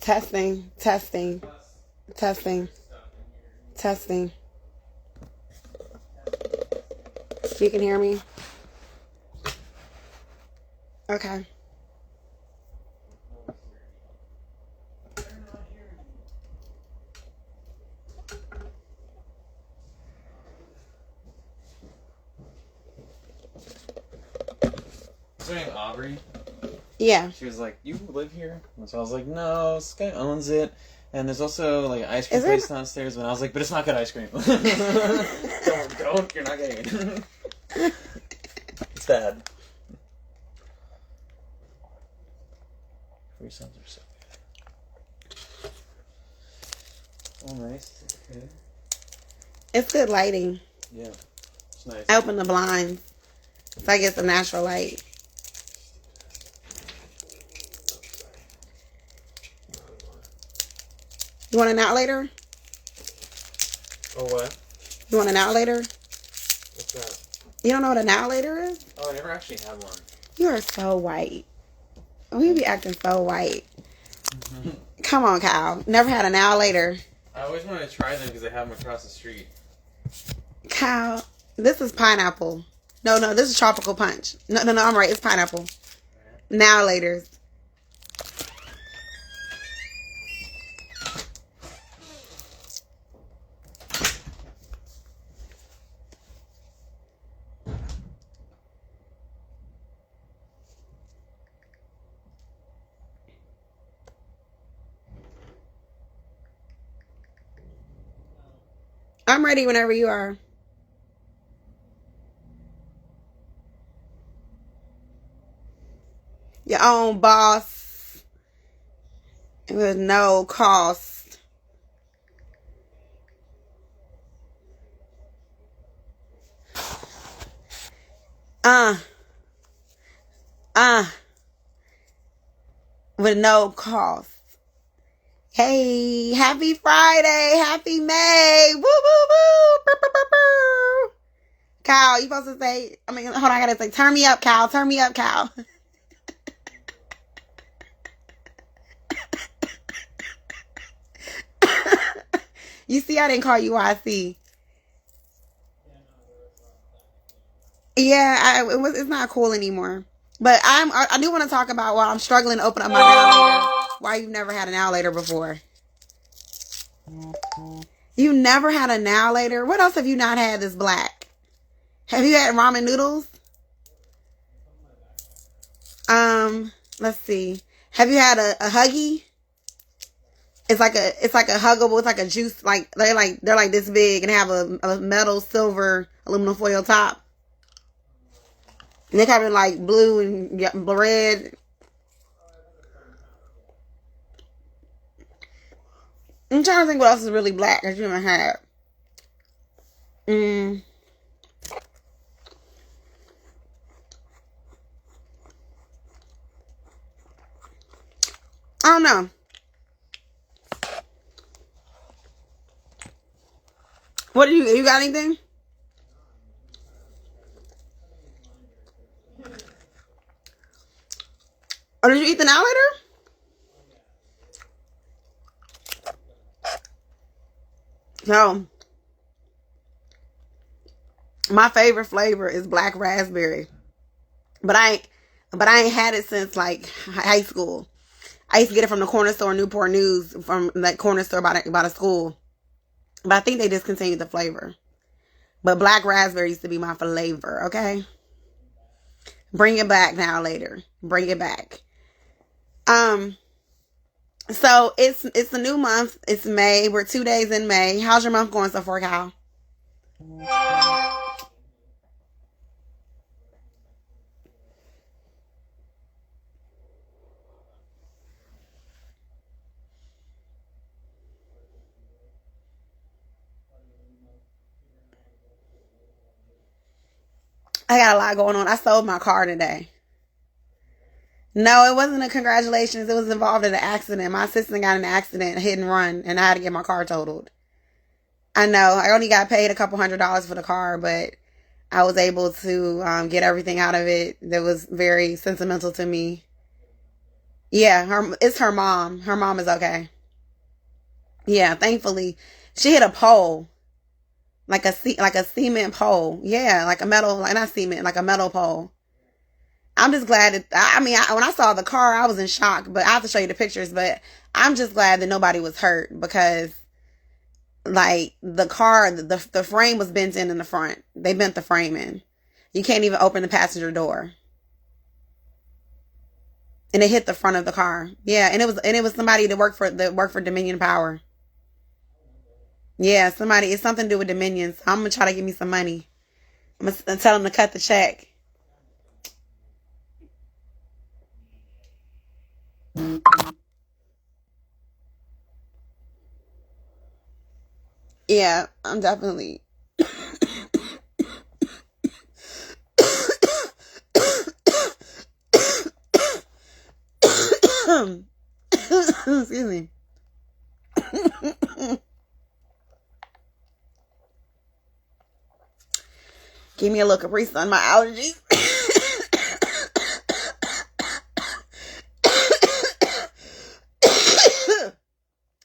Testing, testing, testing, testing. You can hear me? Okay. Her name Aubrey. Yeah. She was like, "You live here?" And so I was like, "No, this guy owns it." And there's also like an ice cream place downstairs. And I was like, "But it's not good ice cream." Don't, you're not getting it. It's bad. Free sounds are so good. Oh, nice. Okay. It's good lighting. Yeah, it's nice. I open the blinds so I get the natural light. You want an outlater? Oh, what? You want an outlater? What's that? You don't know what an outlater is? Oh, I never actually had one. You are so white. We be acting so white. Come on, Kyle. Never had an outlater. I always wanted to try them because they have them across the street. Kyle, this is pineapple. No, this is tropical punch. No, I'm right. It's pineapple. Now laters. I'm ready whenever you are. Your own boss with no cost. With no cost. Hey, happy Friday, happy May, woo, woo, woo, burr, burr, burr, burr. Kyle, you supposed to say, hold on, I gotta say, turn me up, Kyle, turn me up, Kyle. You see, I didn't call you YC. Yeah, it's not cool anymore. But I do want to talk about why I'm struggling to open up my outlater. Why you've never had an outlater before. You never had an outlater? What else have you not had that's black? Have you had ramen noodles? Let's see. Have you had a Huggy? It's like a huggable, it's like a juice, like they're like this big and have a metal silver aluminum foil top. And they come in like blue and red. I'm trying to think what else is really black that you haven't had. I don't know. What do you got anything? Or did you eat the outlater? No. My favorite flavor is black raspberry. But I ain't had it since like high school. I used to get it from the corner store in Newport News, from that corner store by the school. But I think they discontinued the flavor. But black raspberry used to be my flavor, okay? Bring it back now later. Bring it back. So it's a new month. It's May. We're 2 days in May. How's your month going so far, Kyle? I got a lot going on. I sold my car today. No, it wasn't a congratulations. It was involved in an accident. My assistant got in an accident, hit and run, and I had to get my car totaled. I know. I only got paid a couple $100s for the car, but I was able to get everything out of it that was very sentimental to me. Yeah, it's her mom. Her mom is okay. Yeah, thankfully. She hit a pole. Like a cement pole. Yeah, like a metal, like not cement, like a metal pole. I'm just glad that, when I saw the car, I was in shock, but I have to show you the pictures, but I'm just glad that nobody was hurt because, like, the car, the frame was bent in the front. They bent the frame in. You can't even open the passenger door. And it hit the front of the car. Yeah, and it was somebody that worked for Dominion Power. Yeah, it's something to do with Dominion. So I'm gonna try to give me some money. I'm gonna tell them to cut the check. Yeah, I'm definitely. Excuse me. Give me a little Capri Sun, my allergies.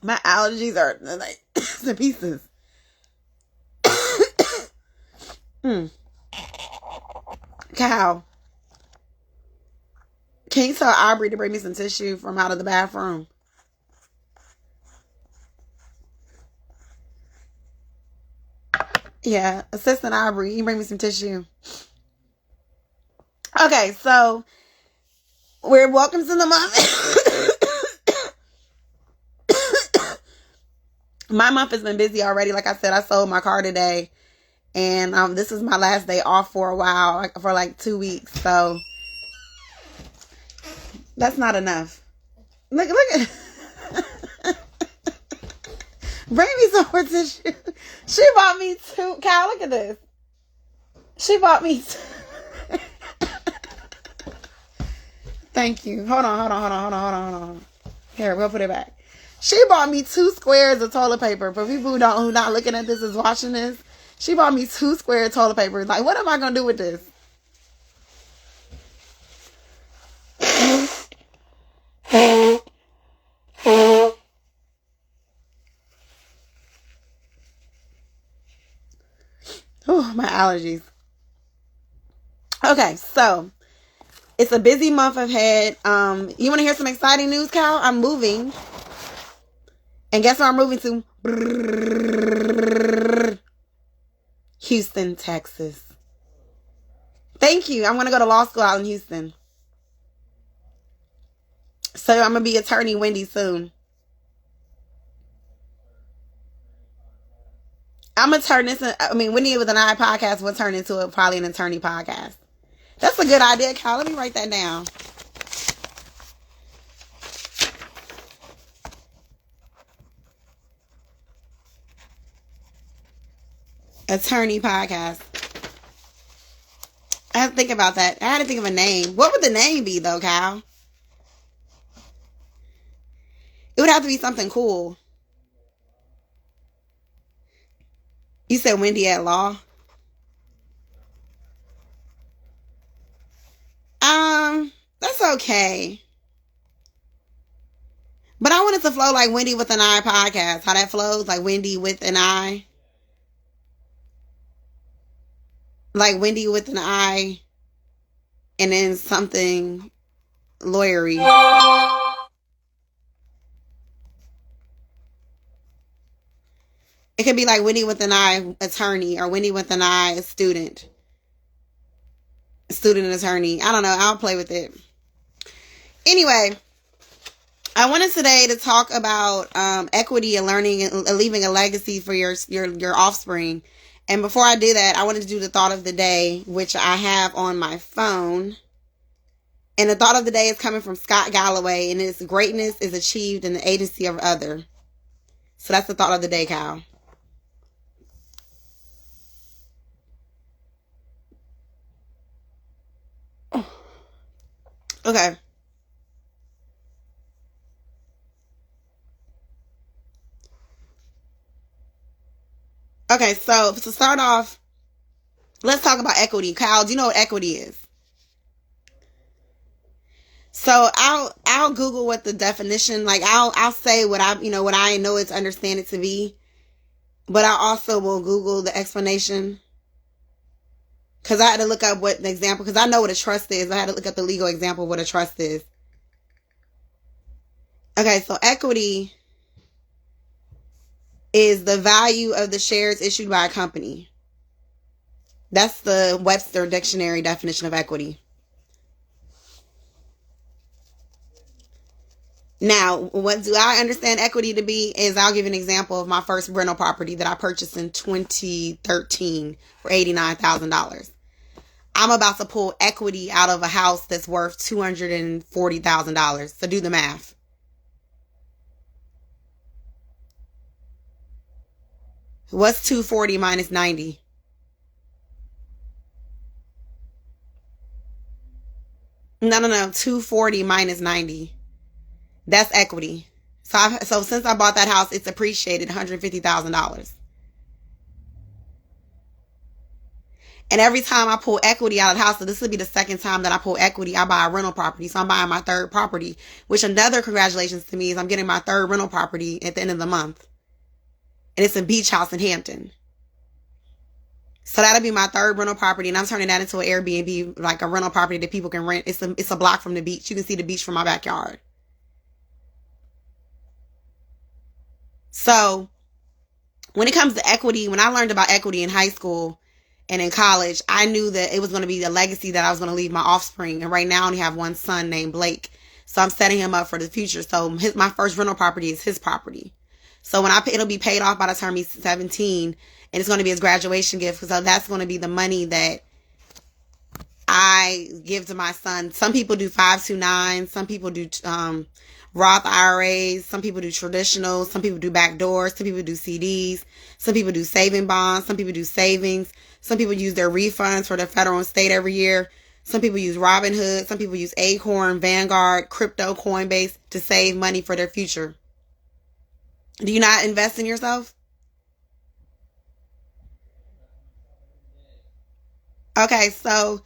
My allergies are like to pieces. Cow. Can you tell Aubrey to bring me some tissue from out of the bathroom? Yeah, Assistant Aubrey, you bring me some tissue. Okay, so we're welcome to the month. My month has been busy already. Like I said, I sold my car today, and this is my last day off for a while, for like 2 weeks. So that's not enough. Look at. Bring me some more tissue. She bought me 2. Cal, look at this. She bought me 2. Thank you. Hold on. Here, we'll put it back. She bought me 2 squares of toilet paper. For people who not looking at this is watching this, she bought me 2 squares of toilet paper. Like, what am I gonna do with this? Oh, my allergies. Okay, so it's a busy month ahead. You want to hear some exciting news, Cal? I'm moving. And guess where I'm moving to? Houston, Texas. Thank you. I'm going to go to law school out in Houston. So I'm going to be attorney Wendy soon. I'm going to turn this, Wendy with an I podcast will turn into probably an attorney podcast. That's a good idea, Cal. Let me write that down. Attorney podcast. I have to think about that. I had to think of a name. What would the name be, though, Cal? It would have to be something cool. You said Wendy at law? That's okay. But I want it to flow like Wendy with an I podcast. How that flows, like Wendy with an I. Like Wendy with an I. And then something lawyery. It could be like Wendy with an I attorney or Wendy with an I student. Student attorney. I don't know. I'll play with it. Anyway, I wanted today to talk about equity and learning and leaving a legacy for your offspring. And before I do that, I wanted to do the thought of the day, which I have on my phone. And the thought of the day is coming from Scott Galloway, and it's greatness is achieved in the agency of other. So that's the thought of the day, Kyle. Okay. Okay, so to start off, let's talk about equity. Kyle, do you know what equity is? So I'll Google what the definition, like I'll say what I know it's understand it to be, but I also will Google the explanation. Because I had to look up what the example, because I know what a trust is. I had to look up the legal example of what a trust is. Okay, so equity is the value of the shares issued by a company. That's the Webster Dictionary definition of equity. Now, what do I understand equity to be is I'll give you an example of my first rental property that I purchased in 2013 for $89,000. I'm about to pull equity out of a house that's worth $240,000. So do the math. What's 240 minus 90? No. 240 minus 90. That's equity. So since I bought that house, it's appreciated $150,000. And every time I pull equity out of the house, so this will be the second time that I pull equity, I buy a rental property. So I'm buying my third property, which another congratulations to me is I'm getting my third rental property at the end of the month. And it's a beach house in Hampton. So that'll be my third rental property, and I'm turning that into an Airbnb, like a rental property that people can rent. It's a block from the beach. You can see the beach from my backyard. So when it comes to equity, when I learned about equity in high school and in college, I knew that it was going to be a legacy that I was going to leave my offspring. And right now I only have one son named Blake. So I'm setting him up for the future. So my first rental property is his property. So it'll be paid off by the time he's 17, and it's going to be his graduation gift. So that's going to be the money that I give to my son. Some people do 529. Some people do Roth IRAs. Some people do traditional. Some people do backdoors. Some people do CDs. Some people do saving bonds. Some people do savings. Some people use their refunds for their federal and state every year. Some people use Robinhood. Some people use Acorn, Vanguard, Crypto, Coinbase to save money for their future. Do you not invest in yourself? Okay, so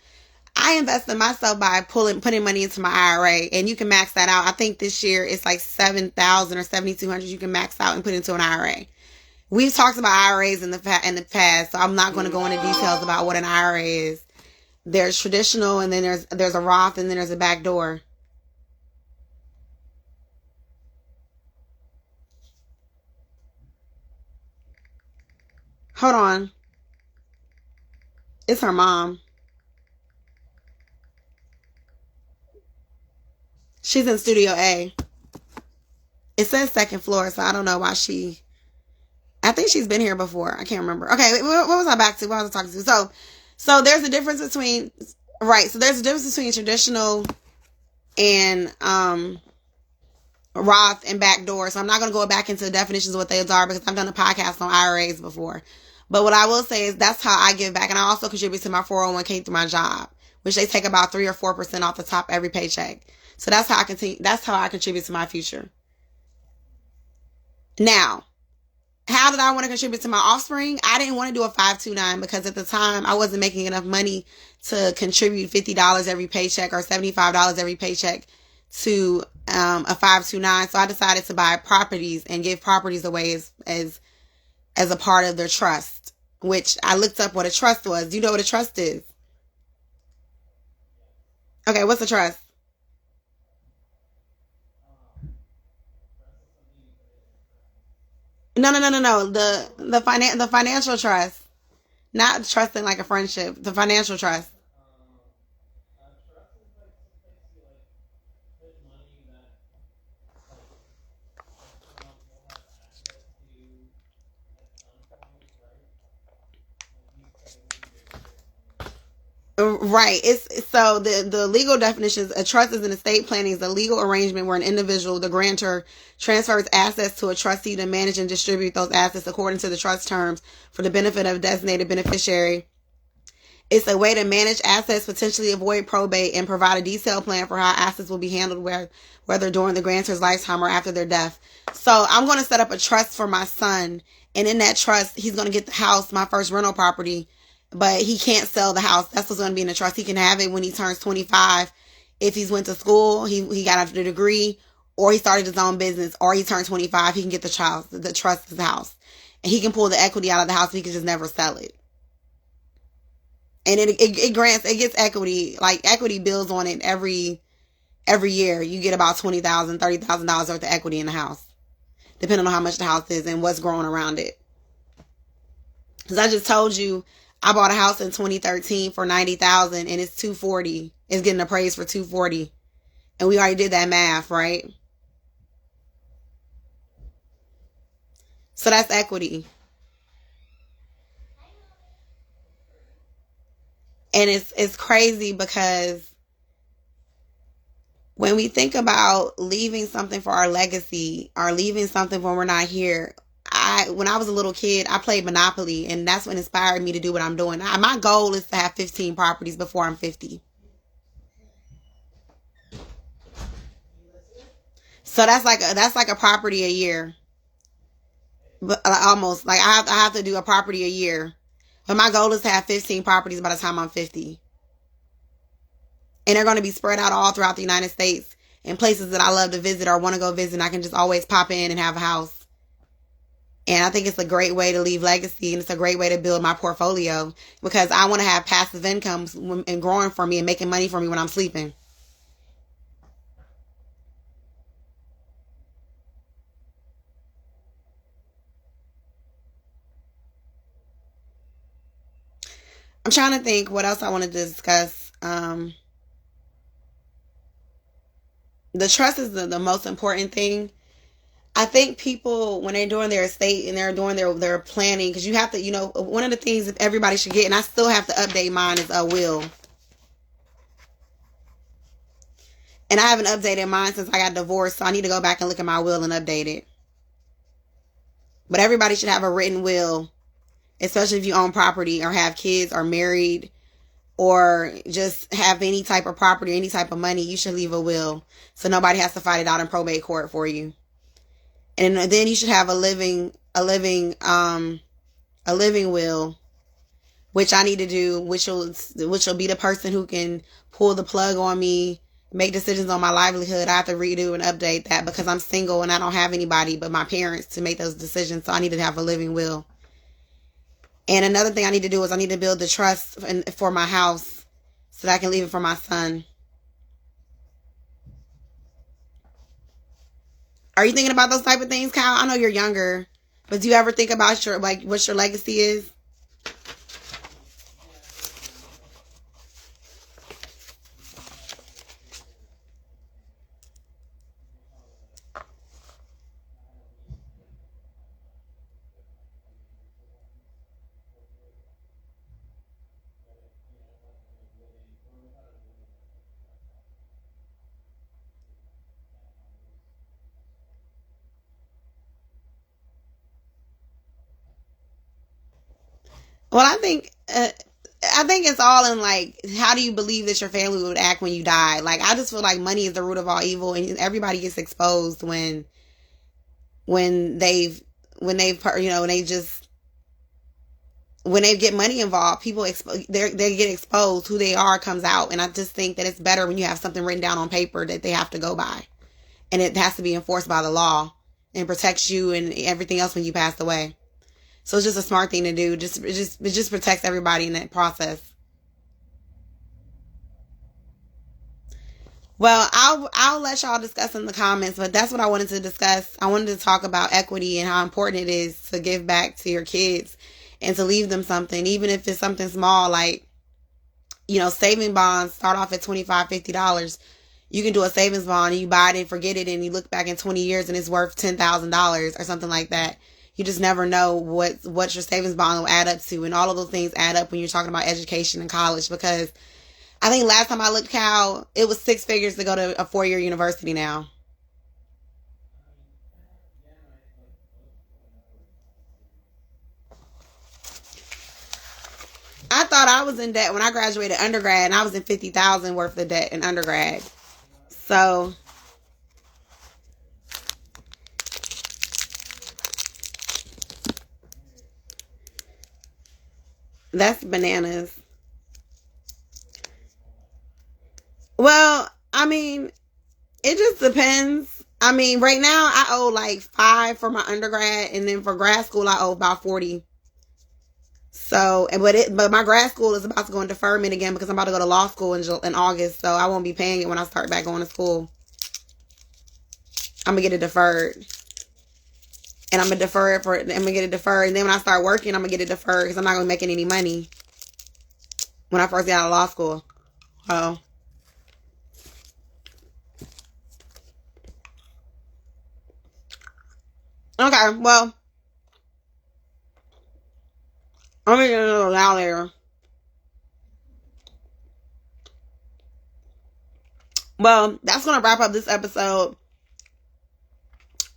I invest in myself by putting money into my IRA, and you can max that out. I think this year it's like 7,000 or 7,200. You can max out and put into an IRA. We've talked about IRAs in the past, so I'm not going to go into details about what an IRA is. There's traditional, and then there's a Roth, and then there's a backdoor. Hold on. It's her mom. She's in Studio A. It says second floor, so I don't know why I think she's been here before. I can't remember. Okay, what was I back to? What was I talking to? So there's a difference between, right, so there's a difference between traditional and Roth and backdoor. So I'm not going to go back into the definitions of what those are because I've done a podcast on IRAs before. But what I will say is that's how I give back. And I also contribute to my 401k through my job, which they take about 3 or 4% off the top every paycheck. So that's how I contribute to my future. Now, how did I want to contribute to my offspring? I didn't want to do a 529 because at the time I wasn't making enough money to contribute $50 every paycheck or $75 every paycheck to a 529. So I decided to buy properties and give properties away as a part of their trust, which I looked up what a trust was. Do you know what a trust is? Okay, what's a trust? No. The financial trust, not trusting like a friendship. The financial trust. Right. It's so the legal definitions. A trust is an estate planning is a legal arrangement where an individual, the grantor, transfers assets to a trustee to manage and distribute those assets according to the trust terms for the benefit of a designated beneficiary. It's a way to manage assets, potentially avoid probate, and provide a detailed plan for how assets will be handled, whether during the grantor's lifetime or after their death. So I'm going to set up a trust for my son, and in that trust, he's going to get the house, my first rental property. But he can't sell the house. That's what's going to be in the trust. He can have it when he turns 25 if he's went to school, he got a degree, or he started his own business, or he turned 25, he can get the trust of the house. And he can pull the equity out of the house, but he can just never sell it. And it gets equity, like equity builds on it every year. You get about $20,000, $30,000 worth of equity in the house, depending on how much the house is and what's growing around it. Because I just told you, I bought a house in 2013 for $90,000 and it's $240. It's getting appraised for $240. And we already did that math, right? So that's equity. And it's crazy because when we think about leaving something for our legacy or leaving something when we're not here, when I was a little kid, I played Monopoly, and that's what inspired me to do what I'm doing. My goal is to have 15 properties before I'm 50. So that's like a property a year. But almost like I have to do a property a year. But my goal is to have 15 properties by the time I'm 50. And they're going to be spread out all throughout the United States in places that I love to visit or want to go visit. And I can just always pop in and have a house. And I think it's a great way to leave legacy, and it's a great way to build my portfolio because I want to have passive incomes and growing for me and making money for me when I'm sleeping. I'm trying to think what else I wanted to discuss. The trust is the most important thing. I think people, when they're doing their estate and they're doing their planning, because you have to, one of the things that everybody should get, and I still have to update mine, is a will. And I haven't updated mine since I got divorced, so I need to go back and look at my will and update it. But everybody should have a written will, especially if you own property or have kids or married or just have any type of property, any type of money. You should leave a will so nobody has to fight it out in probate court for you. And then you should have a living will, which I need to do, which will be the person who can pull the plug on me, make decisions on my livelihood. I have to redo and update that because I'm single and I don't have anybody but my parents to make those decisions. So I need to have a living will. And another thing I need to do is I need to build the trust for my house so that I can leave it for my son. Are you thinking about those type of things, Kyle? I know you're younger, but do you ever think about what your legacy is? Well, I think it's all in how do you believe that your family would act when you die? I just feel like money is the root of all evil, and everybody gets exposed when they get money involved. People they get exposed. Who they are comes out, and I just think that it's better when you have something written down on paper that they have to go by, and it has to be enforced by the law and protects you and everything else when you pass away. So it's just a smart thing to do. It just protects everybody in that process. Well, I'll let y'all discuss in the comments, but that's what I wanted to discuss. I wanted to talk about equity and how important it is to give back to your kids and to leave them something, even if it's something small, saving bonds start off at $25, $50. You can do a savings bond and you buy it and forget it, and you look back in 20 years and it's worth $10,000 or something like that. You just never know what your savings bond will add up to. And all of those things add up when you're talking about education and college. Because I think last time I looked, Cal, it was 6 figures to go to a 4-year university now. I thought I was in debt when I graduated undergrad, and I was in $50,000 worth of debt in undergrad. So that's bananas. Well, mean, it just depends. I mean, right now I owe like $5 for my undergrad, and then for grad school I owe about $40. So, but my grad school is about to go in deferment again because I'm about to go to law school in August, so I won't be paying it when I start back going to school. I'm gonna get it deferred, and I'm gonna get it deferred, and then when I start working, I'm gonna get it deferred because I'm not gonna be making any money when I first get out of law school. Oh. Okay, well, I'm gonna get a little loud later. Well, that's gonna wrap up this episode.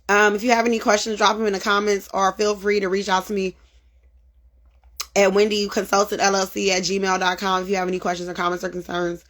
If you have any questions, drop them in the comments, or feel free to reach out to me at wendyconsultantllc@gmail.com if you have any questions or comments or concerns.